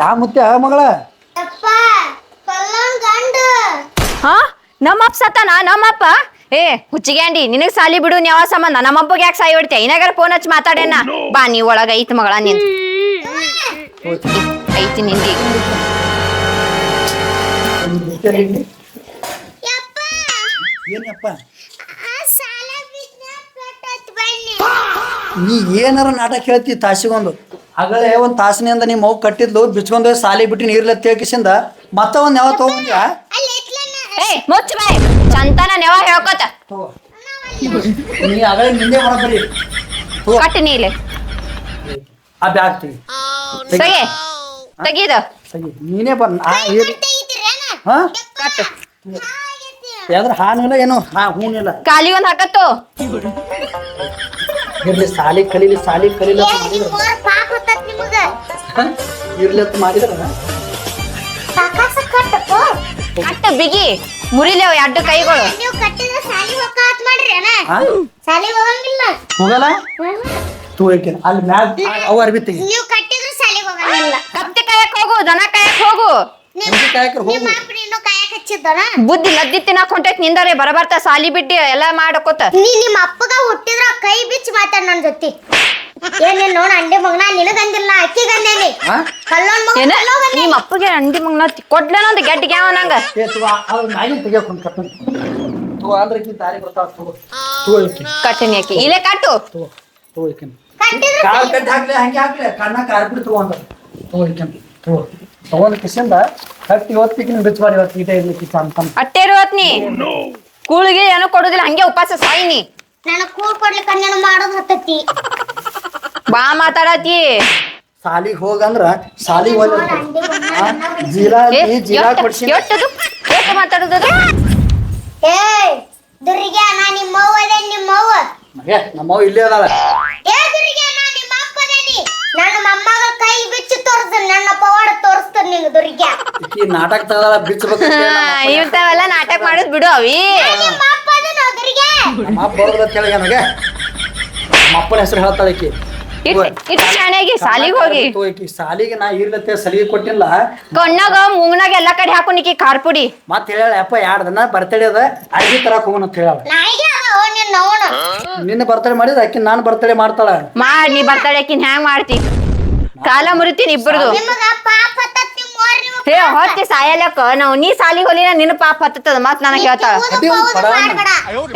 ಯಾವ ಮುತ್ಯ ಮಗಳ ಹಾ ನಮ್ಮಪ್ಪ ಸತ್ತಾನ ನಮ್ಮಪ್ಪ ಏ ಹುಚ್ಚಿಗ್ಯಾಂಡಿ ನಿನಗ್ ಸಾಲಿ ಬಿಡು ಯಾವ ಸಂಬಂಧ ನಮ್ಮಪ್ಪಗೆ ಯಾಕೆ ಸಾಯಿ ಹೊಡಿತೆ ಇನ್ನಾಗಾರ ಫೋನ್ ಹಚ್ಚಿ ಮಾತಾಡೇನ ಬಾ ನೀ ಒಳಗ ಐತ್ ಮಗಳ ನಿನ್ ಐತಿ ನಿಂದಿ ಏನಪ್ಪ ನೀ ಏನಾರ ನಾಟಕ ಹೇಳ್ತಿ ತಾಸಿಗೊಂದು ಆಗಲೇ ಒಂದು ತಾಸಿನಿಂದ ನಿಮ್ಮ ಮಗು ಕಟ್ಟಿದ್ಲು ಬಿಚ್ಕೊಂಡು ಸಾಲಿ ಬಿಟ್ಟು ನೀರ್ಲ ತೇಕಿಸಿಂದ ಮತ್ತ ಒಂದ್ ಯಾವ ತಗೊಂಡ್ಯ ಏ ಮುಚ್ಚ ಬಾಯ್ ಚಂತನ ನೆವ ಹೇಳ್ಕೊತ ನೀ ಆಗಲೇ ನಿಂದೆ ಮಾಡಬರಿ ಕಟ್ಟ ನೀಲೆ ಆ ಬ್ಯಾಗ್ ತೆಗಿ ಸಗೆ ತೆಗೀದ ತೆಗಿ ನೀನೇ ಬಂದ್ ಹಾ ಕಟ್ಟು ಯಾವ್ದ್ರ ಹಾನಿಲ್ಲ ಏನು ಹೂನಿಲ್ಲ ಖಾಲಿ ಒಂದ್ ಹಾಕತ್ತು ಇರ್ಲಿ ಸಾಲಿ ಕಲೀಲಿ ಇರ್ಲಿ ಅಂತ ಮಾಡಿದ್ರ ಕಟ್ಟ ಬಿಗಿ ಮುರಿಲೇವ್ ಎರಡು ಕೈಗಳು ಹೋಗಲ್ಲ ತೂಯ್ಕೆ ಅಲ್ಲಿ ಮ್ಯಾಗ ಅವ ಅರ್ಬಿ ತೆಗಿ ಕತ್ತೆ ಕಾಯಕ್ ಹೋಗು ದನ ಕಾಯಕ್ ಹೋಗು ಹೋಗು ಬುದ್ಧಿ ಲದ್ದಿ ತಿನ್ನಾಕ್ ಹೊಂಟೈತ್ ನಿಂದರೇ ಬರಬರ್ತಾ ಸಾಲಿ ಬಿಟ್ಟು ಎಲ್ಲಾ ಮಾಡಕೋತ ನಿಮ್ಮ ಅಪ್ಪಗ ಹುಟ್ಟಿದ್ರ ಕೈ ಬಿಚ್ಚಿ ಮಾತಾಡ್ ನನ್ ಜೊತೆ ಏನೇನ್ ನೋಡ ಅಂಡೆ ಮಗನ ನಿನಗಂದಿಲ್ಲ ಅಕ್ಕಿಗಂದೇನಿ ಕಲ್ಲೋನ್ ಮಗ ಏನ ನಿಮ್ಮ ಅಪ್ಪಗೆ ಅಂಡಿ ಮಗನ ಕೊಡ್ಲೇನ ಒಂದು ಗೆಡ್ಡಿಗೆ ಯಾವ ನಂಗ ತೆಗಿಯೋಕೊಂಡು ಕಟ್ಟು ಅಂದ್ರಕಿ ದಾರಿ ಬರ್ತಾವ ಕಟ್ಟಿನಿ ಅಕ್ಕಿ ಇಲ್ಲೇ ಕಟ್ಟು ಕಾಲ್ ಕಟ್ಟಿ ಹಾಕ್ಲಿ ಹಂಗೆ ಹಾಕ್ಲಿ ಕಣ್ಣ ಕಾರ್ಬಿಟ್ಟು ತಗೊಂಡ್ ಕಿಸಿಂದ ಕಟ್ಟಿ ಹೊತ್ತಿಗೆ ಬಿಚ್ಚ ಮಾಡಿ ಇವತ್ತು ಈಟ ಇರ್ಲಿಕ್ಕೆ ಅಂತ ಅಟ್ಟೇರುವತ್ ನೀ ಕೂಳಿಗೆ ಏನೋ ಕೊಡುದಿಲ್ಲ ಹಂಗೆ ಉಪವಾಸ ಸಾಯಿನಿ ನನಗ್ ಕೂಳ್ ಕೊಡ್ಲಿಕ್ಕೆ ಅನ್ಯನ ಮಾಡೋದ್ ಹತ್ತತಿ ಬಾ ಮಾತಾಡತಿ ಸಾಲಿಗೆ ಹೋಗಂದ್ರ ಸಾಲಿಗೆ ಹೋದ ಜೀಲಾ ಕೊಡ್ಸಿ ಎಷ್ಟು ಮಾತಾಡುದ ಏಯ್ ದುರ್ಗೆ ನಾ ನಿಮ್ಮವ್ವ ಅದೇ ನಿಮ್ಮವ್ವ ನಮ್ಮವ್ ಇಲ್ಲೇ ಅದಾಳ ಏ ದುರ್ಗೆ ನಾ ನಿಮ್ಮ ಅಪ್ಪ ಅದೇನಿ ನನ್ನ ಮೊಮ್ಮಗ ಕೈ ಬಿಚ್ಚಿ ತೋರಿಸ್ತಾನೆ ನನ್ನ ಪವಾಡ ತೋರಿಸ್ತಾನೆ ನಿಂಗೆ ದುರ್ಗೆ ಈಕಿ ನಾಟಕ ತಗದಾಳ ಬಿಚ್ಚಬೇಕು ಇವ್ತಾವೆಲ್ಲ ನಾಟಕ ಮಾಡೋದ್ ಬಿಡು ಅವಿ ನಿಮ್ಮ ಅಪ್ಪ ಅದೇನೋ ದುರ್ಗೆ ನಮ್ಮ ಅಪ್ಪ ಬರೋದ ಕೇಳಿ ನನಗೆ ನಮ್ಮ ಅಪ್ಪನ ಹೆಸರು ಹೇಳ್ತಾಳೆ ಈಕಿ ಇಟ್ಟು ಶಾಣೆಗೆ ಸಾಲಿಗೆ ಹೋಗಿ ಈಕಿ ಸಾಲಿಗೆ ನಾ ಇರ್ಲತ್ತೆ ಸಲಿಗೆ ಕೊಟ್ಟಿಲ್ಲ ಕಣ್ಣಾಗ ಮೂಗ್ನಾಗ ಎಲ್ಲಾ ಕಡೆ ಹಾಕೊಂಡಿಕಿ ಖಾರ ಪುಡಿ ಮತ್ ಹೇಳ ಅಪ್ಪ 2 ದಿನ ಬರ್ತಡೇ ಅದ ಅರ್ಬಿ ತರಕ್ ಹೋಗೋಣ ಅಂತ ಹೇಳ ನಾಯಿಗೆ ಅವ ನಿನ್ನ ಅವನು ನಿನ್ನ ಬರ್ತಡೇ ಮಾಡಿದ ಆಕಿ ನಾನು ಬರ್ತಡೇ ಮಾಡ್ತಾಳ ಮಾಡ್ ನೀ ಬರ್ತಾಳಕಿನ್ ಹ್ಯಾಂಗ್ ಮಾಡ್ತಿ ಕಾಲ ಮುರಿತೀನಿ ಇಬ್ಬರದು ನಿಮಗ ಪಾಪ ಹತ್ತತಿ ಮೋರ್ ನೀವು ಹೇ ಹೊತ್ತಿ ಸಾಯಲಕ್ಕ ನಾವು ನೀ ಸಾಲಿಗೆ ಹೋಲಿನ ನಿನ್ನ ಪಾಪ ಹತ್ತದ ಮತ್ ನನಗೆ ಹೇಳ್ತಾಳ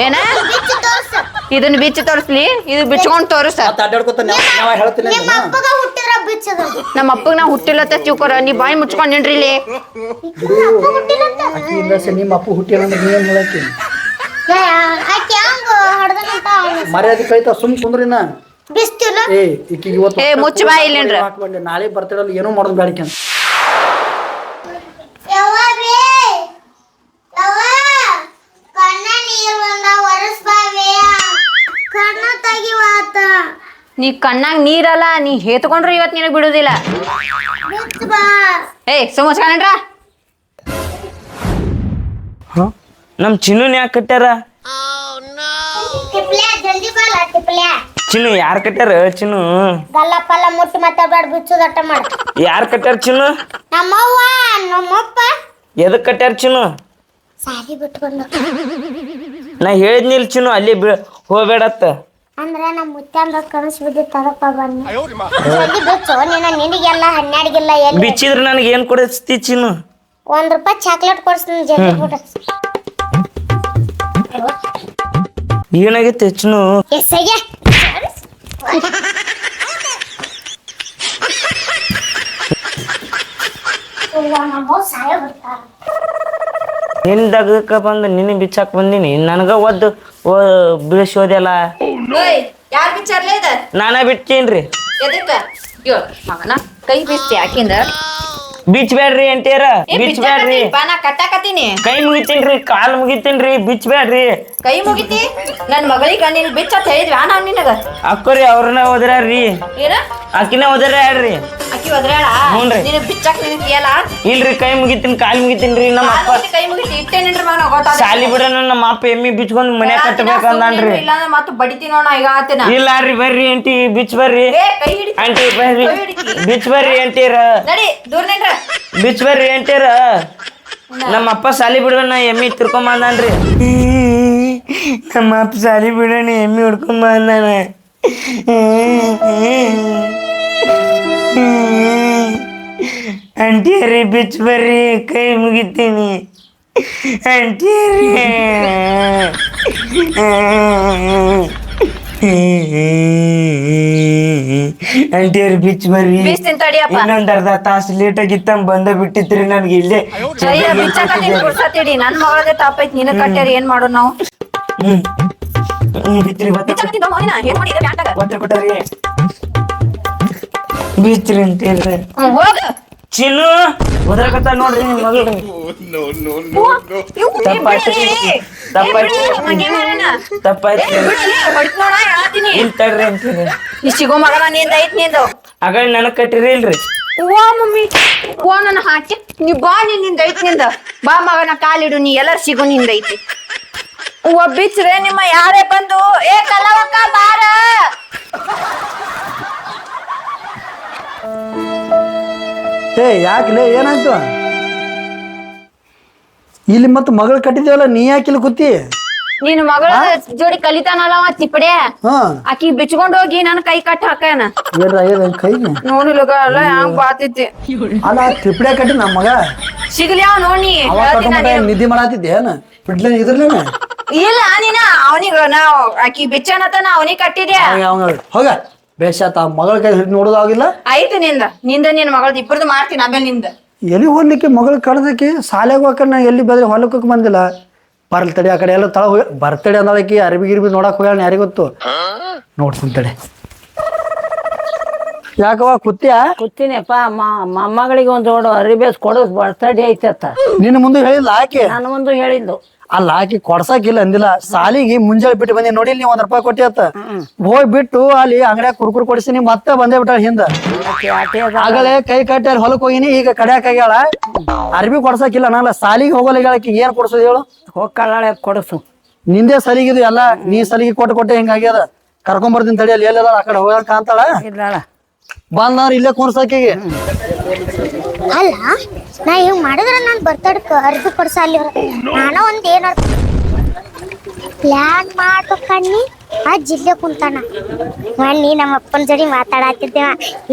ಏನ ಬಿಚ್ಚಿ ತೋರ್ಸು ಇದನ್ನ ಬಿಚ್ಚಿ ತೋರಿಸ್ಲಿ ಇದು ಬಿಚ್ಕೊಂಡ್ ತೋರಿಸ ಮತ್ ಅಡ್ಡಾಡ್ಕೊತ ನಾವ ಹೇಳ್ತೀನಿ ನಿಮ್ಮ ಅಪ್ಪಗ ಹುಟ್ಟಿದ್ರ ಬಿಚ್ಚದ ನಮ್ಮ ಅಪ್ಪಗ್ ನಾ ಹುಟ್ಟಿಲ್ಲತ್ತ ತಿಳ್ಕೊರ ನೀ ಬಾಯಿ ಮುಚ್ಕೊಂಡ್ ನಿನ್ರಿ ಇಲ್ಲಿ ಆಕಿಯಿಂದ ನಿಮ್ಮ ಅಪ್ಪ ಹುಟ್ಟಿಲ್ಲ ಅಂದ್ರೆ ನೀನ್ ಹೇಳಕ್ಕೆ ಆಕೆ ಹಂಗ ಹಡ್ದನಂತ ಮರ್ಯಾದೆ ಕೈತ ಸುಮ್ ಕುಂದ್ರಿನ ಬಿಸ್ತಿಲ್ಲ ಈಕಿ ಇವತ್ತು ಏ ಮುಚ್ಚ ಬಾಯಿ ಇಲ್ಲೇನ್ರ ಹಾಕ್ಬಾರ್ಲಿ ನಾಳೆ ಬರ್ತಡೇ ಏನೂ ಮಾಡೋದು ಬ್ಯಾಡಿಕೆ ಅಂತ ಯವ್ವ ಬೇ ಯವ್ವ ಕಣ್ಣ ನೀರ್ ಬಂದ ಒರಸ್ ಬಾವೆ ಕಣ್ಣ ತೆಗಿವಾತ ನೀ ಕಣ್ಣಾಗ ನೀರಲ್ಲ ನೀ ಹೇತ್ಕೊಂಡ್ರು ಇವತ್ ನಿನಗ್ ಬಿಡುದಿಲ್ಲ ಬಿಚ್ಚ ಬಾ ಏ ಸುಮಸ್ಕೊಂಡ್ರ ನಮ್ ಚಿನ್ನನ್ ಯಾಕೆ ಕಟ್ಟಾರ ಟಿಪ್ಲ್ಯಾ ಜಲ್ದಿ ಬಾಲ ಟಿಪ್ಲ್ಯಾ ಚಿನ್ನು ಯಾರ್ ಕಟ್ಟಾರ ಚಿನ್ನು ಗಲ್ಲ ಪಲ್ಲ ಮುಟ್ಟಿ ಮಾತಾಡ್ಬೇಡ ಬಿಚ್ಚುದಟ್ಟ ಮಾಡ ಯಾರ್ ಕಟ್ಟಾರ ಚಿನ್ನು ನಮ್ಮವ್ವ ನಮ್ಮಪ್ಪ ಎದಕ್ ಕಟ್ಟಾರ ಚಿನ್ನು ಸಾಲಿ ಬಿಟ್ಕೊಂಡು ನಾ ಹೇಳಿದ್ನಿಲ್ ಚಿನ್ನು ಅಲ್ಲಿ ಹೋಗ್ಬೇಡತ್ತ ಅಂದ್ರೆ ನಮ್ಮ ಮುತ್ಯಾಂದ ಕನಸು ಬಿದ್ದಿತ್ತದಪ್ಪ ಬನ್ನಿ ಜಲ್ದಿ ಬಿಚ್ಚು ನಿನಗೆಲ್ಲ 12ಗಿಲ್ಲ ಎಲ್ಲಿ ಬಿಚ್ಚಿದ್ರ ನನಗೆ ಏನ್ ಕೊಡಿಸ್ತಿ ಚಿನ್ನು ₹1 ಚಾಕ್ಲೇಟ್ ಕೊಡ್ಸ್ತೀನಿ ಜಲ್ದಿ ಬಿಡು ಏನಾಗೈತೆ ಚಿನ್ನು ಎಸ್ಸಯ್ಯ ನಿಂದಕ್ಕ ಬಂದು ನಿನ್ನ ಬಿಚ್ಚಾಕ್ ಬಂದಿನಿ ನನಗ ಒದ್ದು ಬೀಳಿಸೋದೆಲ್ಲ ಯಾರ್ ಬಿಚ್ಚಾರ್ಲೇ ಇದ ನಾನ ಬಿಟ್ಟೇನ್ರಿ ಎದಕ್ಕ ಮಗನ ಕೈ ಬಿಸ್ತಿ ಯಾಕಿಂದ ಬಿಚ್ಬೇಡ್ರಿ ಅಂತೀರ ಬಿಚ್ಬೇಡ್ರಿ ನಾ ಕಟ್ಟಾಕತ್ತೀನಿ ಕೈ ಮುಗಿತೀನ್ರಿ ಕಾಲ್ ಮುಗಿತೀನ್ರಿ ಬಿಚ್ಬೇಡ್ರಿ ಕೈ ಮುಗಿತಿ ನನ್ ಮಗಳಿಗೆ ನೀನ್ ಬಿಚ್ಚ ಅಂತ ಹೇಳಿದ್ವಿ ನಾವ್ ನಿನಗ ಅಕ್ಕರಿ ಅವ್ರನ್ನ ಹೋದ್ರಾರ್ರಿ ಏನ ಅಕ್ಕಿನ ಹೋದ್ರಾಡ್ರಿ ಅಕ್ಕಿ ಒದ್ರಾಳ ಹ್ಞೂನ್ರಿ. ನೀನ್ ಬಿಚ್ಚಾಕ್ ನಿನಗಿಯಲ್ಲ ಇಲ್ರಿ ಕೈ ಮುಗಿತೀನಿ ಕಾಲ್ ಮುಗಿತೀನ್ರಿ ನಮ್ಮ ಅಪ್ಪ ಕೈ ಮುಗಿತಿ ಇಟ್ಟೇನೇನ್ರಿ ಮಗ ಗೊತ್ತಾಗ ಸಾಲಿ ಬಿಡನ ನಮ್ಮ ಅಪ್ಪ ಎಮ್ಮಿ ಬಿಚ್ಕೊಂಡ್ ಮನೆ ಕಟ್ಟಬೇಕಂದ್ರಿ ಇಲ್ಲ ಮತ್ತೆ ಬಡಿತಿ ನೋಡ ಈಗ ಆತನ ಇಲ್ಲಾರ್ರಿ ಬರ್ರಿ ಅಂಟಿ ಬಿಚ್ ಬರ್ರಿ ಏ ಕೈ ಹಿಡಿ ಆಂಟಿ ಬರ್ರಿ ಕೈ ಹಿಡಿತಿ. ಬಿಚ್ ಬರ್ರಿ ಅಂತೀರ ನಡಿ ದೂರ ನಿಂದ್ರ ಬಿಚ್ ಬರ್ರಿ ಅಂತೀರ ನಮ್ಮ ಅಪ್ಪ ಸಾಲಿ ಬಿಡೋಣ ಎಮ್ಮಿ ತಿರ್ಕೊಂಬಂದಾನ್ರಿ ನಮ್ಮ ಅಪ್ಪ ಸಾಲಿ ಬಿಡೋಣ ಎಮ್ಮಿ ಹುಡ್ಕೊಂಬಂದಾನ ಅಂಟಿಯರಿ ಬಿಚ್ ಬರ್ರಿ ಕೈ ಮುಗಿತೀನಿ ಅಂಟಿಯರಿ ಅಂಟಿಯರಿ ಬಿಚ್ ಬರ್ರಿ ಬೀಸ್ತೀನಿ ತಡಿಯಪ್ಪ ಇನ್ನೊಂದ್ ಅರ್ಧ ತಾಸು ಲೇಟ್ ಆಗಿತ್ತ ಬಂದ ಬಿಟ್ಟಿತ್ರಿ ನನ್ಗೆ ಇಲ್ಲೇ ಅಯ್ಯ ಬಿಚ್ಚಾಕತ್ತೀನಿ ಕುರ್ಸತ್ತಿಡಿ ನನ್ ಮಗಳದೇ ತಾಪೈತಿ ನಿನಗ್ ಕಟ್ಟ್ಯಾರ ಏನ್ ಮಾಡೋದು ನಾವು ಬಿತ್ರಿ ಬಿಚ್ಚಾಕತ್ತೀನಿ ಮಗನ ಏನ್ ಮಾಡಿದ್ರೆ ಬ್ಯಾಂಟಾಗ ಒತ್ತರ ಕೊಟ್ಟರಿ ಬಿಚ್ರಿ ಅಂತೀರ್ರಿ ಹೋಗ ಚಿನ್ನು ಒದರಕತ್ತ ನೋಡ್ರಿ ನಿಮ್ ಮಗಳು ತಪ್ಪಾಯ್ತು ಇಲ್ ತಡ್ರಿ ಅಂತೀರಿ ಸಿಗೋ ಮಗನ ನಿಂದ ಐತ್ ನಿಂದು ಆಗ ನನಗ್ ಕಟ್ಟಿರಿ ಇಲ್ರಿ ವಾ ಮಮ್ಮಿ ವಾ ನನ್ನ ಹಾಕಿ ನೀ ಬಾ ನಿಂದ ಐತ್ ನಿಂದ ಬಾ ಮಗನ ಕಾಲಿಡು ನೀ ಎಲ್ಲಾರು ಸಿಗು ನಿಂದ ಐತಿ ಬಿಚ್ರೆ ನಿಮ್ಮ ಯಾರೇ ಬಂದು ಏ ಕಲವಕ್ಕ ಬಾರ ಏ ಯಾಕಲೇ ಏನಾಯ್ತು ಇಲ್ಲಿ ಮತ್ತೆ ಮಗಳು ಕಟ್ಟಿದೇವಲ್ಲ ನೀ ಯಾಕಿಲ್ಲ ಕೂತಿ ನಿನ್ ಮಗಳ ಜೋಡಿ ಕಲಿತಾನಲ್ಲ ಅವ ತಿಪ್ಪಡೆ ಹಾ ಆಕಿ ಬಿಚ್ಕೊಂಡ್ ಹೋಗಿ ನನ್ ಕೈ ಕಟ್ಟ ಹಾಕನ ಏನ್ರ ಆಗ್ಯದ ಕೈಗೆ ನೋಡಿಲಗ ಅಲ್ಲ ಹಂಗ್ ಬಾತೈತಿ ಅಲ್ಲ ತಿಪ್ಪಡೆ ಕಟ್ಟಿ ನಮ್ಮ ಮಗ ಸಿಗ್ಲಿ ಅವ್ ನೋಡಿ ಅವ ಕಟ್ಕೊಂಡ ನಿದ್ದೆ ಮಾಡತ್ತಿದ್ದೆ ಏನ ಬಿಡ್ಲ ಇದ್ರಲೇನ ಇಲ್ಲ ನೀನ ಅವನಿಗ ನಾವ್ ಆಕಿ ಬಿಚ್ಚನತನ ಅವನಿಗೆ ಕಟ್ಟಿದ್ಯಾ ಹೋಗ ಬೇಷಾತ ಮಗಳ ಕೈ ಹಿಡಿದು ನೋಡೋದಾಗಿಲ್ಲ ಆಯ್ತು ನಿಂದ ನಿನ್ ಮಗಳದ್ ಇಬ್ಬರದು ಮಾಡ್ತೀನಿ ಆಮೇಲೆ ನಿಂದ ಎಲ್ಲಿ ಹೋಗ್ಲಿಕ್ಕೆ ಮಗಳು ಕಡ್ದಕ್ಕೆ ಶಾಲೆಗೆ ಹೋಗಕ್ಕೆ ನಾ ಎಲ್ಲಿ ಬೆದ್ರೆ ಹೊಲಕ್ಕೆ ಬಂದಿಲ್ಲ ಬರ್ಲ್ ತಡಿ ಆ ಕಡೆ ಎಲ್ಲ ತಳ ಹೋಗಿ ಬರ್ತಡೆ ಅಂದಳಕಿ ಅರ್ಬಿ ಗಿರ್ಬಿ ನೋಡಕ್ ಹೋಗ್ಯಾಳ ಯಾರಿಗೆ ಗೊತ್ತು ನೋಡ್ತೀನಿ ತಡೆ ಯಾಕವ ಕುತ್ತ್ಯಾ ಕೂತೀನಿಪ್ಪ ಮೊಮ್ಮಗಳಿಗೆ ಒಂದು ನೋಡು ಅರಿಬೇಸ್ ಕೊಡು ಬರ್ತಡೇ ಐತತ್ತ ನಿನ್ನ ಮುಂದೆ ಹೇಳಿಲ್ಲ ಆಕೆ ನಾನು ಒಂದು ಹೇಳಿದ್ದು ಅಲ್ಲ ಆಕಿ ಕೊಡ್ಸಾಕಿಲ್ಲ ಅಂದಿಲ್ಲ ಸಾಲಿಗೆ ಮುಂಜಾನೆ ಬಿಟ್ಟು ಬಂದಿ ನೋಡಿ ನೀವು ₹1 ಕೊಟ್ಟಿ ಅತ್ತ ಹೋಗಿ ಬಿಟ್ಟು ಅಲ್ಲಿ ಅಂಗಡಿಯಾಗ ಕುರ್ಕುರ್ ಕೊಡಿಸಿನಿ ಮತ್ತೆ ಬಂದೇ ಬಿಟ್ಟಾಳ ಹಿಂದ ಆಗಲೇ ಕೈ ಕಟ್ಟಿ ಅಲ್ಲಿ ಹೊಲಕ್ ಹೋಗಿನಿ ಈಗ ಕಡ್ಯಾಕ ಆಗ್ಯಾಳ ಅರ್ಬಿ ಕೊಡ್ಸಾಕಿಲ್ಲ ನಾನಲ್ಲ ಸಾಲಿಗೆ ಹೋಗಲ್ಲ ಹೇಳಕ್ಕೆ ಏನ್ ಕೊಡ್ಸೋದು ಹೇಳು ಹೋಗ್ಕಳ್ಳಾಳೆ ಕೊಡಿಸು ನಿಂದೆ ಸಲಿಗಿದು ಎಲ್ಲ ನೀ ಸಲಿಗೆ ಕೊಟ್ಟೆ ಹಿಂಗಾಗ್ಯದ ಕರ್ಕೊಂಡ್ ಬರ್ತೀನಿ ತಡಿ ಅಲ್ಲಿ ಎಲ್ಲ ಆ ಕಡೆ ಹೋಗ ಕಾಂತಾಳ ಇದ್ದಾಳ ಬಂದವ್ರ ಇಲ್ಲೇ ಕುರ್ಸಾಕಿಗೆ ಅಲ್ಲ ನಾ ಹಿಂಗ್ ಮಾಡಿದ್ರ ನಾನ್ ಬರ್ತಡಕ್ ಅರ್ದು ಕೊಡ್ಸ ಅಲ್ಲಿ ನಾನು ಒಂದ್ ಏನಾರ ಪ್ಲಾನ್ ಮಾಡ್ಬೇಕಣ್ಣಿ ಆ ಜಿಲ್ಲೆ ಕುಂತಾನ ಮಣ್ಣಿ ನಮ್ಮ ಅಪ್ಪನ ಜೋಡಿ ಮಾತಾಡತ್ತಿದ್ದೇವ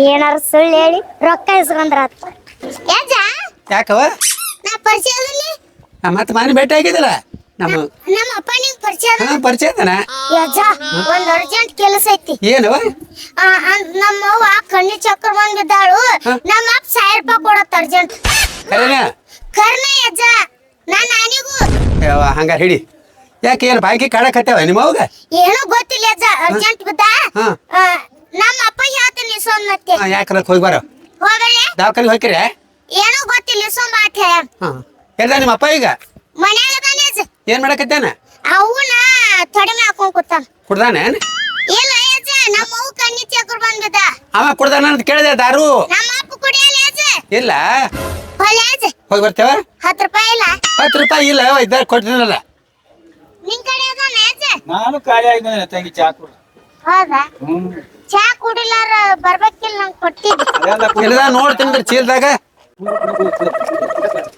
ಏನಾರ ಸುಳ್ಳು ಹೇಳಿ ರೊಕ್ಕ ಇಸ್ಕೊಂಡ್ರ ಯಾಜ ಯಾಕವ ನಾ ಪರಿಚಯ ಅದಲ್ಲಿ ಮತ್ತೆ ಮನೆ ಭೇಟಿ ಆಗಿದ್ದಲ್ಲ ನಮ್ಮ ನಮ್ಮ ಅಪ್ಪ ನಿಂಗ್ ಪರಿಚಯ ಅದ ಪರಿಚಯ ಐತನ ಯಜ ಒಂದ್ ಅರ್ಜೆಂಟ್ ಕೆಲಸ ಐತಿ ಏನವ ನಮ್ಮವ್ವ ಕಣ್ಣಿ ಚಕ್ರ ಬಂದಿದ್ದಾಳು ನಮ್ಮ ಅಪ್ಪ ₹1000 ಕೊಡತ್ತ ಅರ್ಜೆಂಟ್ ಕರೆನ ಕರ್ನ ಯಜ ನಾನ್ ನಾನಿಗೂ ಹಂಗಾರ ಹಿಡಿ ಯಾಕೆ ಏನು ಬಾಕಿ ಕಾಡಕತ್ತೇವ ನಿಮ್ಮ ಅವ್ಗ ಏನೋ ಗೊತ್ತಿಲ್ಲ ಯಜ ಅರ್ಜೆಂಟ್ ಬಿದ್ದ ನಮ್ಮ ಅಪ್ಪ ಹೇಳ್ತೀನಿ ಸೊನ್ನತ್ತೆ ಯಾಕಲ್ಲ ಹೋಗಿ ಬರೋ ಹೋಗಲೆ ದವಾಖಾನೆ ಹೋಗ್ಕಿರ ಏನೋ ಗೊತ್ತಿಲ್ಲ ಸೊಂಬಾಟ್ ಹೇಳ ಎಲ್ಲ ನಿಮ್ಮ ಅಪ್ಪ ಈಗ ಮನ್ಯಾಗ ಅದಾನ ಯಜ ಏನ್ ಮಾಡಕತ್ತೇನ ಅವನ ತೊಡೆಮೆ ಹಾಕೊಂಡ್ ಕೂತಾನ ಕುಡ್ದಾನ ಇಲ್ಲ ಯಜ ನಮ್ಮ ಅವ್ವ ಕಣ್ಣಿ ಚಕ್ರ ಬಂದಿದ್ದ ಅವ ಕುಡ್ದಾನ ಅಂತ ಕೇಳಿದೆ ದಾರು ನಮ್ಮ ಅಪ್ಪ ಕುಡಿಯಲ್ಲ ಯಜ ಇಲ್ಲ ಹೊಲೆ ಯಜ ಹೋಗಿ ಬರ್ತೇವ ₹10 ಇಲ್ಲ ₹10 ಇಲ್ಲ ಇದ್ದಾಗ ಕೊಟ್ಟಿನಲ್ಲ ನಿನ್ ಕಡೆ ಅದಾನ ಯಜ ನಾನು ಖಾಲಿ ಆಗಿದ್ದೇನೆ ತಂಗಿ ಚಾ ಕುಡಿ ಹೌದಾ ಚಾ ಕುಡಿಲಾರ ಬರ್ಬೇಕಿಲ್ಲ ನಂಗೆ ಕೊಟ್ಟಿದ್ದೆ ಇಲ್ಲ ನೋಡ್ತೀನಿ ಚೀಲ್ದಾಗ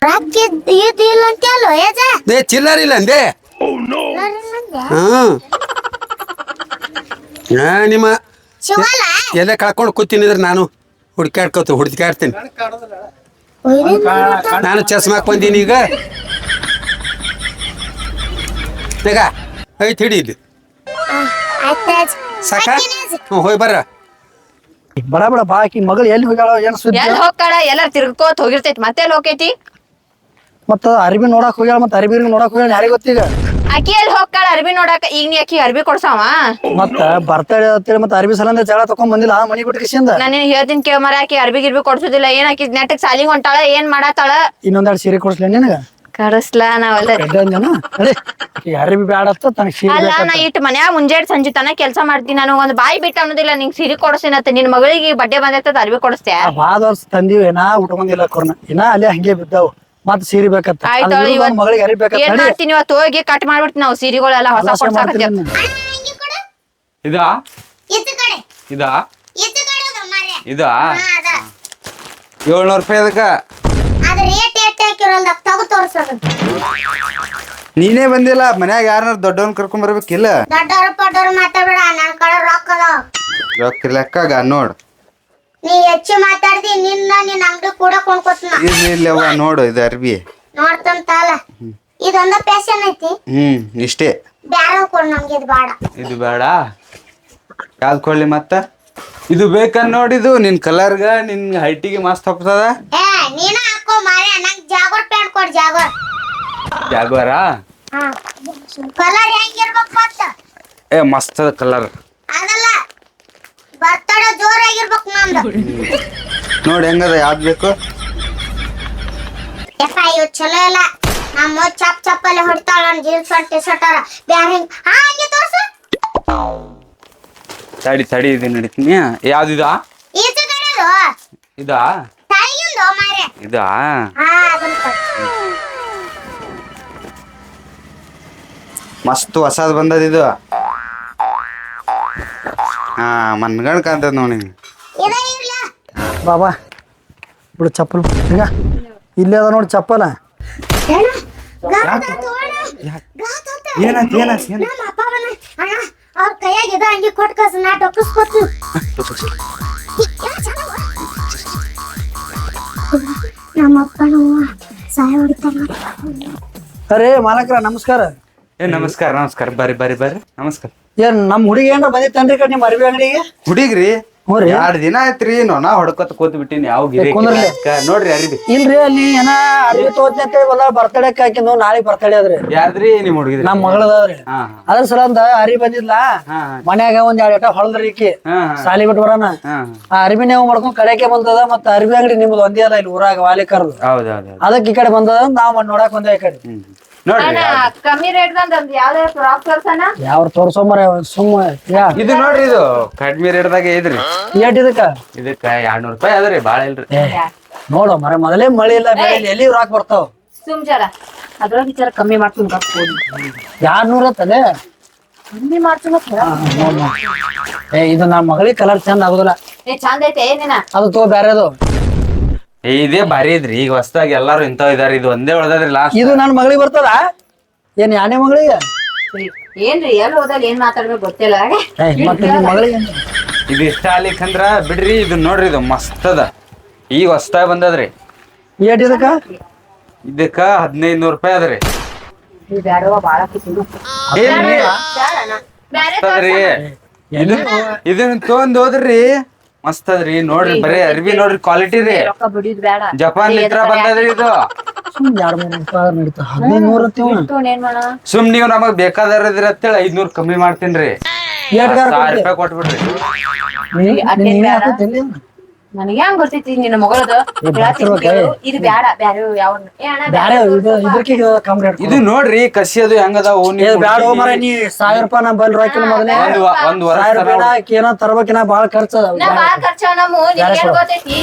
ರೊಕ್ಕ ಇದಿಲ್ಲ ಅಂತ ಅಲ್ವ ಯಜ ಚಿಲ್ಲರ್ ಇಲ್ಲ ಅಂದೆ ಹ್ಮ್ ನಿಮ್ಮ ಶಿವಲ್ಲ ಎಲ್ಲ ಕಳ್ಕೊಂಡು ಕೂತಿನಿದ್ರೆ ನಾನು ಹುಡುಕಾಡ್ತೀನಿ ನಾನು ಚಸ್ಮಾಕ್ ಬಂದೀನಿ ಈಗ ಈಗ ಐತ್ ಹಿಡಿ ಇಲ್ಲಿ ಸಾಕ ಹ್ಞೂ ಹೋಗಿ ಬರ್ರ ಬಡ ಬಡ ಬಾಕಿ ಮಗಳು ಎಲ್ಲಿ ಹೋಗ್ಯಾಳ ಏನ್ ಸುದ್ದಿ ಎಲ್ಲಿ ಹೋಗ್ತಾಳ ಎಲ್ಲಾರು ತಿರ್ಕೋತ್ ಹೋಗಿರ್ತೈತಿ ಮತ್ತೆ ಎಲ್ಲಿ ಹೋಗೈತಿ ಮತ್ತ ಅರ್ಬಿ ನೋಡಕ್ ಹೋಗ್ಯಾಳ ಮತ್ತ ಅರ್ಬಿ ನೋಡಕ್ ಹೋಗ್ಯಾಳ ಯಾರಿಗೆ ಗೊತ್ತೀಗ ಆಕಿ ಎಲ್ಲಿ ಹೋಗ್ತಾಳ ಅರ್ಬಿ ನೋಡಾಕ ಈಗ ನೀ ಆಕಿ ಅರ್ಬಿ ಕೊಡ್ಸಾವ ಮತ್ತ ಬರ್ತಡೇ ಅಂತೇಳಿ ಮತ್ತ ಅರ್ಬಿ ಸಲಂದ ಜಗಳ ತಕೊಂಡ್ ಬಂದಿಲ್ಲ ಮನಿ ಬಿಟ್ಟು ಕಿಸಿಂದ ನಾನು ಹೇಳ್ತೀನಿ ಕೇಳ ಮರ ಆಕಿ ಅರ್ಬಿ ಗಿರ್ಬಿ ಕೊಡ್ಸುದಿಲ್ಲ ಏನ್ ಆಕಿ ನೆಟ್ಟಗ್ ಸಾಲಿಗೆ ಹೊಂಟಾಳ ಏನ್ ಮಾಡಾತಾಳ ಇನ್ನೊಂದೆರಡು ಸೀರೆ ಕೊಡ್ಸ್ಲ ನಿನಗ ಕಡಸ್ಲಾ ನಾವಲ್ಲ ಎಡ್ಡಂಜನ ಅದೇ ಈ ಅರ್ಬಿ ಬ್ಯಾಡ ಅಂತ ತನಗ್ ಸೀರೆ ಅಲ್ಲ ನಾ ಇಟ್ ಮನ್ಯಾಗ ಮುಂಜಾನೆ ಸಂಜೆ ತನ ಕೆಲ್ಸ ಮಾಡ್ತೀನಿ ನಾನು ಒಂದ್ ಬಾಯಿ ಬಿಟ್ಟು ಅನ್ನೋದಿಲ್ಲ ನಿಂಗ್ ಸಿರಿ ಕೊಡ್ಸಿನತ್ತ ನಿನ್ ಮಗಳಿಗೆ ಬಡ್ಡೆ ಬಂದೈತದ ಅರ್ಬಿ ಕೊಡಿಸ್ತ್ಯಾ ವಾದ ವರ್ಷ ತಂದಿವಿ ಏನಾ ಉಟ್ಕೊಂಡಿಲ್ಲ ಕೊರ್ನ ಇನ್ನ ಅಲ್ಲೇ ಹಂಗೆ ಬಿದ್ದಾವ್ ಮತ್ ಸೀರೆ ಬೇಕತ್ತ ಆಯ್ತು ಮಗಳಿಗೆ ಅರಿ ಬೇಕತ್ತ ಏನ್ ಮಾಡ್ತೀನಿ ಇವತ್ತು ಹೋಗಿ ಕಟ್ ಮಾಡ್ಬಿಡ್ತೀನಿ ನಾವು ಸೀರೆಗಳೆಲ್ಲ ಹೊಸ ಕೊಡ್ಸಾಕತ್ತೀವಿ ಇದಾ ಈಚೆ ಕಡೆ ಇದಾ ಈಚೆ ಕಡೆ ಹೋಗು ಮಾರ್ರೆ. ಇದಾ ಹಾ, ಅದ. 700 ರೂಪಾಯಿ ಅದಕ್ಕ ಅದ್ ರೇಟ್ ಎಷ್ಟ್ ಹಾಕಿರಲ್ಲ ತಗೋ ತೋರ್ಸೋದು ನೀನೇ ಬಂದಿಲ್ಲ ಮನ್ಯಾಗ ಯಾರನ್ನ ದೊಡ್ಡವನ್ ಕರ್ಕೊಂಡ್ ಬರ್ಬೇಕಿಲ್ಲ ದೊಡ್ಡವ್ರ ಪಡ್ಡವ್ರ ಮಾತಾಡ್ಬೇಡ ನನ್ ಕಡೆ ರೊಕ್ಕ ಅದಾವ ರೊಕ್ಕ ಲೆಕ್ಕಾಗ ನೋಡ್ ನೀ ಹೆಚ್ಚು ಮಾತಾಡ್ದಿ ನಿನ್ನ ನಿನ್ ಅಂಗಡಿ ಕೂಡ ಕೊಂಡ್ಕೊತ್ನ ಇಲ್ಲವ್ವ ನೋಡು ಇದು ಅರ್ಬಿ ನೋಡ್ತಂತಲ್ಲ ಇದೊಂದ ಪ್ಯಾಶನ್ ಐತಿ ಇಷ್ಟೇ ಬ್ಯಾರ ಕೊಡ್ ನಮ್ಗೆ ಇದು ಬೇಡ ಇದು ಬೇಡ ಯಾವ್ದು ಕೊಳ್ಳಿ ಮತ್ತ ಇದು ಬೇಕನ್ ನೋಡಿದು ನಿನ್ ಕಲರ್ಗ ನಿನ್ ಹೈಟಿಗೆ ಮಸ್ತ್ ಹೋಗ್ತದ ಏ ನೀನ ಹಾಕೋ ಮಾರ್ರೆ ನಂಗ್ ಜಾಗೋರ್ ಪ್ಯಾಂಟ್ ಕೊಡ್ ಜಾಗೋರ್ ಜಾಗ್ವಾರ ಹಾ ಕಲರ್ ಹೆಂಗಿರ್ಬೇಕು ಮತ್ತ ಏ ಮಸ್ತ್ ಅದ ಕಲರ್ ಅದಲ್ಲ ಬರ್ತಡೇ ಜೋರಾಗಿರ್ಬೇಕು ನಂದು ನೋಡಿ ಹೆಂಗದ ಯಾವ್ದು ಬೇಕು ಯಪ್ಪ ಇವ್ ಚಲೋ ಇಲ್ಲ ನಮ್ಮ ಚಪ್ ಚಪ್ಪಲ್ಲಿ ಹೊಡಿತಾಳ ನನ್ ಜೀನ್ಸ್ ಟಿ ಶರ್ಟ್ ಬ್ಯಾರ ಹಿಂಗ್ ಹಂಗೆ ತೋರ್ಸು ತಡಿ ಇದು ನಡೀತೀನಿ ಯಾವ್ದಿದಾ ಈಚೆ ಕಡೆದು ಇದಾ ತಾಯಿಗಿಂದು ಮಾರ್ರೆ ಇದಾ ಹಾ ಅದನ್ನ ಕೊಡು. ಮಸ್ತ್ ಹೊಸದ್ ಬಂದದ ಇದು ಹಾ ಮನ್ಗಣ್ ಕಾಂತದ ನೋಡಿ ಇದ ಇರ್ಲ ಬಾಬಾ ಬಿಡು ಚಪ್ಪಲ್ ಈಗ ಇಲ್ಲೇ ಅದ ನೋಡಿ ಚಪ್ಪಲ ಏನ ಗಾತ ತೋಣ ಗಾತ ಏನಾಯ್ತು ನಮ್ಮ ಅಪ್ಪ ಬನ್ನ ಅಣ್ಣ ಅವ್ರ ಕೈಯಾಗ ಇದ ಹಂಗೆ ಕೊಟ್ಟು ಕಸ ನಾ ಡೊಕ್ಕಸ್ಕೊತು ನಮ್ಮ ಅಪ್ಪನ ಸಹಾಯ ಹೊಡಿತಾರ ಅರೇ ಮಾಲಕ್ರ ನಮಸ್ಕಾರ ಏ ನಮಸ್ಕಾರ ಬರ್ರಿ ನಮಸ್ಕಾರ ಏನ್ ನಮ್ ಹುಡುಗಿ ಏನ್ರ ಬಂದಿತ್ತೇನ್ರಿ ಕಡೆ ನಿಮ್ ಅರ್ಬಿ ಅಂಗಡಿಗೆ ಹುಡುಗ್ರಿ ಹ್ಞೂ ರೀ 2 ದಿನ ಆಯ್ತ್ರಿ ನೊಣ ಹೊಡ್ಕೊತ ಕೂತ್ ಬಿಟ್ಟಿನಿ ಯಾವ ಗಿರಿ ಕುಂದ್ರಲಿ. ನೋಡ್ರಿ ಅರಿಬಿ ಇಲ್ರಿ ಅಲ್ಲಿ ಏನ ಅರ್ಬಿ ತೋತ್ನಿ ಅಂತ ಹೇಳಿ ಬರ್ತಡೇಕ್ ಹಾಕಿದ್ನು ನಾಳೆಗ್ ಬರ್ತಡೇ ಅದ್ರಿ ಯಾರ್ದ್ರಿ ನಿಮ್ ಹುಡುಗಿದ್ರಿ ನಮ್ ಮಗಳದವ್ರಿ ಹಾ ಅದ್ರ ಸಲಂದ ಅರಿ ಬಂದಿದ್ಲಾ ಹಾ ಮನ್ಯಾಗ ಒಂದ್ 2 ಎಟ ಹೊಳದ್ರಿ ಈಕಿ ಹಾ ಸಾಲಿ ಬಿಟ್ಟು ಬರೋಣ ಹಾ ಆ ಅರ್ಬಿ ನೀವು ಮಾಡ್ಕೊಂಡ್ ಕಡೆಗೆ ಬಂದದ ಮತ್ತ ಅರ್ಬಿ ಅಂಗಡಿ ನಿಮ್ದು ಒಂದೇ ಅಲ್ಲ ಇಲ್ಲಿ ಊರಾಗ ವಾಲಿಕರ್ದು ಹೌದೌದು ಅದಕ್ಕೆ ಈ ಕಡೆ ಬಂದದ ನಾವ್ ನೋಡಕ್ ಬಂದ ಈ ಕಡೆ ನೋಡ್ರಿ ಕಮ್ಮಿ ರೇಟ್ ದಂದ್ ಯಾವ್ದೇ ಫ್ರಾಕ್ ತೋರ್ಸನ ಯಾವ ತೋರ್ಸೋಮರ ಸುಮ್ಮ ಯಾ ಇದು ನೋಡ್ರಿ ಇದು ಕಡಿಮೆ ರೇಟ್ದಾಗ ಐತ್ರಿ ಏಟ್ ಇದಕ್ಕ ಇದಕ್ಕ 200 ರೂಪಾಯಿ ಅದ್ರಿ ಬಾಳ ಇಲ್ರಿ ನೋಡು ಮರ ಮೊದಲೇ ಮಳಿ ಇಲ್ಲ ಬೆಳೆ ಇಲ್ಲ ಎಲ್ಲಿ ರಾಕ್ ಬರ್ತಾವ ಸುಮ್ ಜರ ಅದ್ರಾಗ ವಿಚಾರ ಕಮ್ಮಿ ಮಾಡ್ತೀನಿ 200 ತಲೆ ಕಮ್ಮಿ ಮಾಡ್ತೀನಿ ಏ ಇದು ನಮ್ಮ ಮಗಳಿಗೆ ಕಲರ್ ಚಂದ ಆಗುದಿಲ್ಲ ಏ ಚಂದ ಐತೆ ಏನಿನ ಅದು ತೋ ಬ್ಯಾರೆದು ಇದೇ ಬಾರಿ ಇದ್ರಿ ಈಗ ಹೊಸದಾಗಿ ಎಲ್ಲಾರು ಇಂತಾವ್ ಇದಾರಿ ಇದು ಒಂದೇ ಉಳ್ದದ್ರಿ ಲಾಸ್ಟ್ ಇದು ನನ್ನ ಮಗಳಿಗೆ ಬರ್ತದ ಏನ್ ಯಾನೇ ಮಗಳಿಗೆ ಏನ್ರಿ ಎಲ್ಲಿ ಹೋದಲ್ಲಿ ಏನ್ ಮಾತಾಡ್ಬೇಕು ಗೊತ್ತಿಲ್ಲ ಮತ್ತೆ ನಿಮ್ ಮಗಳಿಗೆ ಇದು ಇಷ್ಟ ಆಗ್ಲಿಕ್ಕಂದ್ರ ಬಿಡ್ರಿ ಇದು ನೋಡ್ರಿ ಇದು ಮಸ್ತ್ ಅದ ಈಗ ಹೊಸದಾಗಿ ಬಂದದ್ರಿ ಏಟ್ ಇದಕ್ಕ ಇದಕ್ಕ 1500 ರೂಪಾಯಿ ಅದ್ರಿ ಬ್ಯಾಡವ ಬಾಳ ಏನ್ರಿ ಬ್ಯಾರೆ ಅದ್ರಿ ಇದನ್ನ ತೊಗೊಂಡ್ ಹೋದ್ರಿ ಮಸ್ತ್ ಅದ್ರಿ ನೋಡ್ರಿ ಬರೀ ಅರ್ಬಿ ನೋಡ್ರಿ ಕ್ವಾಲಿಟಿ ರೀ ರೊಕ್ಕ ಬಿಡಿದ್ ಬೇಡ ಜಪಾನ್ ಲಿತ್ರ ಬಂದದ್ರಿ ಇದು ಸುಮ್ 200 ರೂಪಾಯಿ ನಡೀತಾ 1500 ಅಂತೀವ ಏನ್ ಮಾಡ ಸುಮ್ ನೀವು ನಮಗ್ ಬೇಕಾದ್ರಿ ಅಂತೇಳಿ 500 ಕಮ್ಮಿ ಮಾಡ್ತೀನ್ರಿ ಏಟ್ 1000 ರೂಪಾಯಿ ಕೊಟ್ಬಿಡ್ರಿ ನೀನೇ ಹಾಕೋತಿಲ್ಲ ನನಗೆ ಹೆಂಗ್ ಗೊತ್ತೈತಿ ನಿನ್ನ ಮಗಳದು ಇದು ಬ್ಯಾಡ ಬ್ಯಾರೆ ಯಾವ ಬ್ಯಾರೆ ಇದಕ್ಕೆ ಕಮ್ಮಿ ರೇಟ್ ಇದು ನೋಡ್ರಿ ಕಸಿ ಅದು ಹೆಂಗದಾವು ಬ್ಯಾಡ ಮರ ನೀ 1000 ರೂಪಾಯಿ ನಾ ಬಲ್ ರಾಕಿನ ಮೊದಲೇ ಒಂದ್ ವರ್ಷ 1000 ರೂಪಾಯಿ ಏನೋ ತರಬೇಕಿನ ಬಾಳ ಖರ್ಚದ ನಾ ಬಾಳ ಖರ್ಚ ನಮ್ಮ ನಿನಗೆ ಗೊತ್ತೈತಿ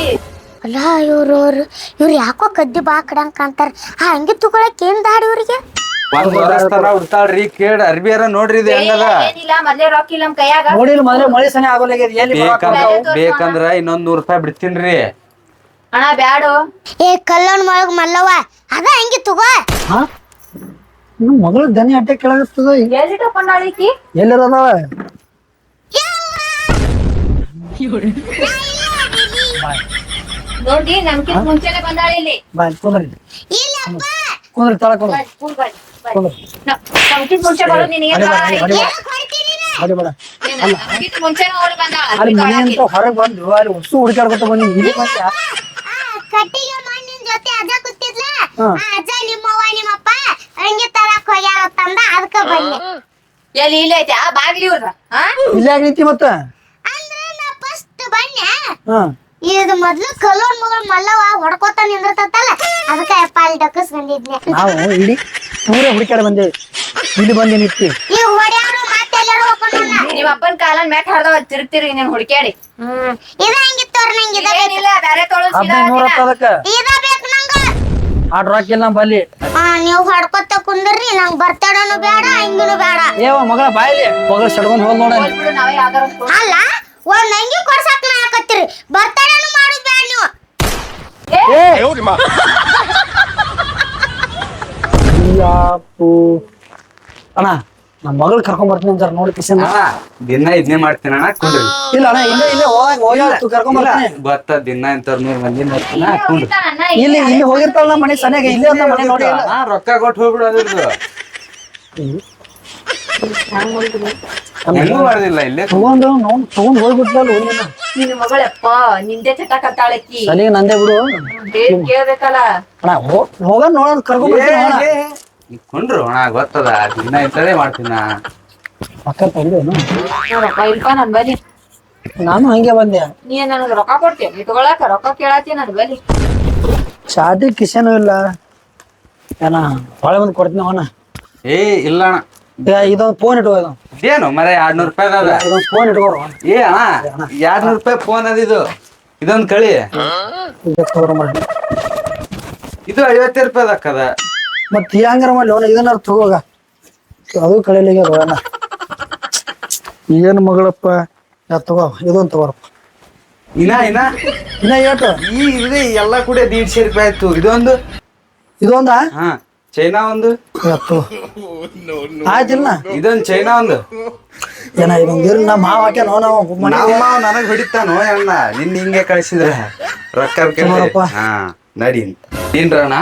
ಅಲ್ಲ ಇವ್ರು ಯಾಕೋ ಕದ್ದಿ ಬಾ ಕಡಂಗ್ ಕಾಣ್ತಾರ ಹಂಗೆ ತಗೊಳಕ್ ಏನ್ ದಾಡಿ ಇವ್ರಿಗೆ ಒಂದ್ ವರ್ಷ ತನ ಉಡ್ತಾಳ್ರಿ ಕೇಳ್ ಅರ್ಬಿಯಾರ ನೋಡ್ರಿ ಇದು ಹೆಂಗದ ಏನಿಲ್ಲ ಮೊದ್ಲೇ ರೊಕ್ಕ ಇಲ್ಲ ನಮ್ ಕೈಯಾಗ ನೋಡಿಲ್ಲ ಮೊದಲೇ ಮಳಿ ಸನೆ ಆಗೋಲಾಗ್ಯದ ಎಲ್ಲಿ ಬೇಕಂದ್ರ ಇನ್ನೊಂದ್ 100 ರೂಪಾಯಿ ಬಿಡ್ತೀನ್ರಿ ಅಣ್ಣ ಬ್ಯಾಡು ಏ ಕಲ್ಲೋನ್ ಮೊಳಗ್ ಮಲ್ಲವ್ವ ಅದ ಹಂಗೆ ತಗೋ ಹಾ ನಿಮ್ ಮಗಳ ದನಿ ಅಟ್ಟೆ ಕೆಳಗತ್ತದ ಎಲ್ಲಿ ತಕೊಂಡಾಳಿಕಿ ಎಲ್ಲಿರದವ ನೋಡಿ ನಮ್ಕಿಂತ ಮುಂಚೆನೆ ಬಂದಾಳ ಇಲ್ಲಿ ಬಾಯ್ ಕುಂದ್ರಿ ಇಲ್ಲಪ್ಪ ಕುಂದ್ರಿ ತಳ ಕುಂದ್ರಿ ನಮ್ಕಿಂತ ಮುಂಚೆ ಬರೋ ನಿನಗೆ ಹೊಡಿಬೇಡ ನಮ್ಕಿಂತ ಮುಂಚೆನೆ ಅವಳು ಬಂದಾಳ ಅಲ್ಲಿ ಮನೆ ಅಂತ ಹೊರಗೆ ಬಂದು ಅಲ್ಲಿ ಹೊಸ ಹುಡುಕಾಡ್ಕೊತ ಬಂದಿ ಇಲ್ಲಿ ಬಂದ ಕಟ್ಟಿಗೆ ಮಣ್ಣಿನ ಜೊತೆ ಅಜ್ಜ ಕೂತಿದ್ಲ ಹಾ. ಆ ಅಜ್ಜ ನಿಮ್ಮವ್ವ ನಿಮ್ಮಪ್ಪ ಹಂಗೆ ತರಕ್ ಹೋಗ್ಯಾರ ತಂದ ಅದಕ್ಕ ಬನ್ನಿ ಎಲ್ಲಿ ಇಲ್ಲ ಐತಿ ಆ ಬಾಗ್ಲಿ ಇವ್ರದ ಹಾ ಇಲ್ಲೇ ಯಾಕೆ ನಿಂತಿ ಮತ್ತ ಅಂದ್ರೆ ನಾ ಫಸ್ಟ್ ಬನ್ನಿ ಹಾ ಇದು ಮೊದ್ಲು ಕಲ್ಲೋನ್ ಮಗಳು ಮಲ್ಲವ ಹೊಡ್ಕೋತ ನಿಂದಿರ್ತಲ್ಲ ಅದಕ್ಕೆ ಅಪ್ಪ ಅಲ್ಲಿ ಡಕ್ಕಸ್ಕೊಂಡಿದ್ನೆ ನಾವು ಇಡೀ ಪೂರ ಹುಡುಕಾಡ ಬಂದೇವಿ ಇಲ್ಲಿ ಬಂದೆ ನಿಂತಿ ಈಗ ಹೊಡ್ಯಾರು ಮತ್ತೆ ಎಲ್ಲಾರು ಹೋಗ್ಕೊಂಡ ನಿಮ್ ಅಪ್ಪನ್ ಕಾಲನ್ ಮ್ಯಾಕ್ ಹರ್ದವ ತಿರುಗ್ತಿರಿ ನೀನ್ ಹುಡ್ಕ್ಯಾಡಿ ಇದ ಹೆಂಗಿತ್ತು ಅವ್ರ ನಂಗೆ ಇದ ಏನಿಲ್ಲ ಬ್ಯಾರೆ ತೊಳಸ್ 1500 ಅದಕ್ಕ ಇದ ಬೇಕು ನಂಗ ಆಟ್ ರಾಕಿಲ್ಲ ನಮ್ಮ ಬಲ್ಲಿ ನೀವು ಹೊಡ್ಕೋತ ಕುಂದ್ರಿ ನಂಗ್ ಬರ್ತಡನು ಬೇಡ ಹಿಂಗನು ಬೇಡ ಏವ ಮಗಳ ಬಾಯಿಲಿ ಮಗಳ ಸಡ್ಕೊಂಡ್ ಹೋದ್ ನೋಡ ಬಿಡು ನಾವೇ ಯಾವ್ದಾರ ಅಲ್ಲ ಒಂದ್ ಅಂಗಿ ಕೊಡ್ಸಕ್ ನಾ ಹಾಕತ್ತೀರಿ ಬರ್ತಡನು ಮಾಡುದ್ ಬೇಡ ನೀವು ಅಣ್ಣ ನಮ್ಮ ಮಗಳು ಕರ್ಕೊಂಡ್ ಬರ್ತೀನಿ ಅಂತಾರ ನೋಡಿ ಕಿಶನ್ ದಿನ ಇದನ್ನೇ ಮಾಡ್ತೀನಿ ಅಣ್ಣ ಕುಂಡ್ರಿ ಇಲ್ಲ ಅಣ್ಣ ಇಲ್ಲೇ ಹೋಗಿ ಕರ್ಕೊಂಡ್ ಬರ್ತೀನಿ ಗೊತ್ತ ದಿನ ಇಂಥವ್ರ 100 ಮಂದಿ ನೋಡ್ತೀನಿ ಕುಂಡ್ರಿ ಇಲ್ಲಿ ಹೋಗಿರ್ತಾಳ ನಮ್ಮ ಮನೆ ಸನಿಯಾಗ ಇಲ್ಲೇ ಅಂತ ಮನೆ ನೋಡಿ ನಾ ರೊಕ್ಕ ಕೊಟ್ಟು ಹೋಗ್ಬಿಡೋದ್ರದ್ದು ಹೆಂಗೂ ಮಾಡೋದಿಲ್ಲ ಇಲ್ಲೇ ತಗೊಂಡು ತಗೊಂಡ್ ಹೋಗ್ಬಿಟ್ಲಲ್ಲ ಹೋಗಿನ ನಿನ್ ಮಗಳಪ್ಪ ನಿಂದೆ ಚಟಾಕತ್ತಾಳಕ್ಕಿ ಸಲಿಗೆ ನಂದೇ ಬಿಡು ಕೇಳ್ಬೇಕಲ್ಲ ಅಣ್ಣ ಹೋಗ ನೋಡ ಕರ್ಕೊಂಡ್ ಬರ್ತೀನಿ ಅಣ್ಣ ಕೊಂಡ್ರು ಅಣ್ಣ ಗೊತ್ತದ ದಿನ ಇಂಥದೇ ಮಾಡ್ತೀನಿ ನಾ ಅಕ್ಕ ತಂದೇನು ರೊಕ್ಕ ಇಲ್ಪ ನನ್ ಬಲಿ ನಾನು ಹಂಗೆ ಬಂದೆ ನೀ ನನಗ್ ರೊಕ್ಕ ಕೊಡ್ತೀಯ ಇಟ್ಕೊಳಕ ರೊಕ್ಕ ಕೇಳತ್ತಿ ನನ್ ಬಲಿ ಶಾದಿ ಕಿಶನು ಇಲ್ಲ ಏನ ಹೊಳೆ ಬಂದು ಕೊಡ್ತೀನಿ ಅವನ ಏ ಇಲ್ಲ ಅಣ್ಣ ಇದೊಂದು ಫೋನ್ ಇಟ್ಕೋ ಇದೇನು ಮರ 200 ರೂಪಾಯಿ ಅದ ಇದೊಂದು ಫೋನ್ ಇಟ್ಕೋ ಏ ಅಣ್ಣ 200 ರೂಪಾಯಿ ಫೋನ್ ಅದ ಇದೊಂದ್ ಕಳಿ ಇದು 50 ರೂಪಾಯಿ ಅಕ್ಕದ ಮತ್ ಹೆಂಗಾರ ಮಾಡ್ಲಿ ಅವನ ಇದನ್ನಾರ ತಗೋಗ ಅದು ಕಳಿಲಿಗೆ ಹೋಗೋಣ ಏನು ಮಗಳಪ್ಪ ತಗೋ ಇದೊಂದು ತಗೋರಪ್ಪ ಇನ್ನ ಏಟು ಈ ಇದೆ ಎಲ್ಲ ಕೂಡ 150 ರೂಪಾಯಿ ಆಯ್ತು ಇದೊಂದ ಹಾ ಚೈನಾ ಒಂದು ಆಯ್ತಿಲ್ಲ ಇದೊಂದ್ ಚೈನಾ ಒಂದು ಏನ ಇದೊಂದು ಇರ್ಲಿ ನಮ್ಮ ಮಾವ ಹಾಕ್ಯಾನ ನಾವು ನಮ್ಮ ನನಗ್ ಹೊಡಿತಾನೋ ಅಣ್ಣ ನಿನ್ ಹಿಂಗೆ ಕಳ್ಸಿದ್ರ ರೊಕ್ಕ ಹಾ ನಡಿ ಏನ್ರಣ್ಣ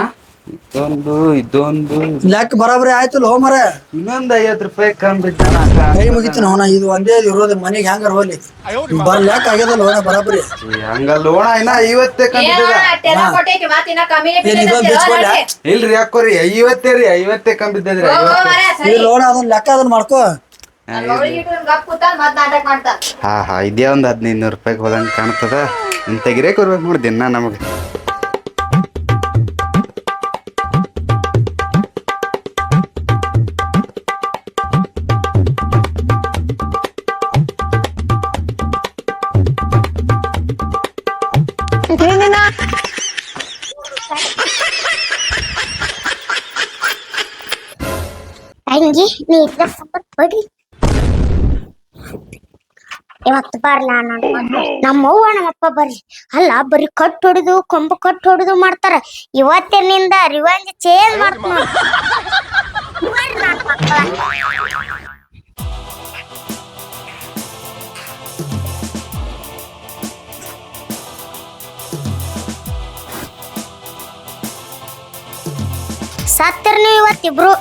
ಇದೊಂದು ಲೆಕ್ಕ ಬರಾಬರಿ ಆಯ್ತಲ್ಲ ಹೋ ಮರ ಇನ್ನೊಂದ್ 50 ರೂಪಾಯಿ ಕಮ್ಮಿ ಬಿದ್ದಾನ ಕೈ ಮುಗಿತೀನಿ ಅವನ ಇದು ಒಂದೇ ಇರೋದು ಮನೆಗೆ ಹೆಂಗಾರ ಹೋಗ್ಲಿ ಲೆಕ್ಕ ಆಗ್ಯದಲ್ಲ ಹೋಣ ಬರಾಬರಿ ಹಂಗಲ್ಲ ಹೋಣ ಇನ್ನ 50 ಕಮ್ಮಿ ಕೊಟ್ಟೈತಿ ಮಾತಿನ ಕಮ್ಮಿನೇ ಏನ್ ಇದೊಂದು ಬೆಚ್ಕೊಲ್ಲ ಇಲ್ರಿ ಯಾಕೋರಿ 50 ರೀ 50 ಕಮ್ಮಿ ಬಿದ್ದದ್ರಿ ಇಲ್ಲಿ ನೋಡ ಅದನ್ನ ಲೆಕ್ಕ ಅದನ್ನ ಮಾಡ್ಕೋ ಗಪ್ ಕೂತ ಮತ್ ನಾಟಕ ಮಾಡ್ತಾ ಹಾ ಇದೇ ಒಂದ್ 1500 ರೂಪಾಯಿಗೆ ಹೋದಂಗ ಕಾಣ್ತದ ಇಂತ ಗಿರೇ ಕೊಡ್ಬೇಕು ನೋಡಿ ದಿನ ನಮಗೆ ಅಂಗಿ ನೀ ಇದ್ರ ಸಪೋರ್ಟ್ ಬಿಡ್ರಿ ಇವತ್ತು ಬರ್ಲ ನಮ್ಮವ್ವ ನಮ್ಮಪ್ಪ ಬರ್ರಿ ಅಲ್ಲ ಬರೀ ಕಟ್ ಹೊಡಿದು ಕೊಂಬು ಕಟ್ ಹೊಡಿದು ಮಾಡ್ತಾರ ಇವತ್ತಿನಿಂದ ರಿವೆಂಜ್ ಚೇಂಜ್ ಮಾಡ್ತೀನಿ ಸತ್ತರ್ ನೀವು ಇವತ್ತಿಬ್ರು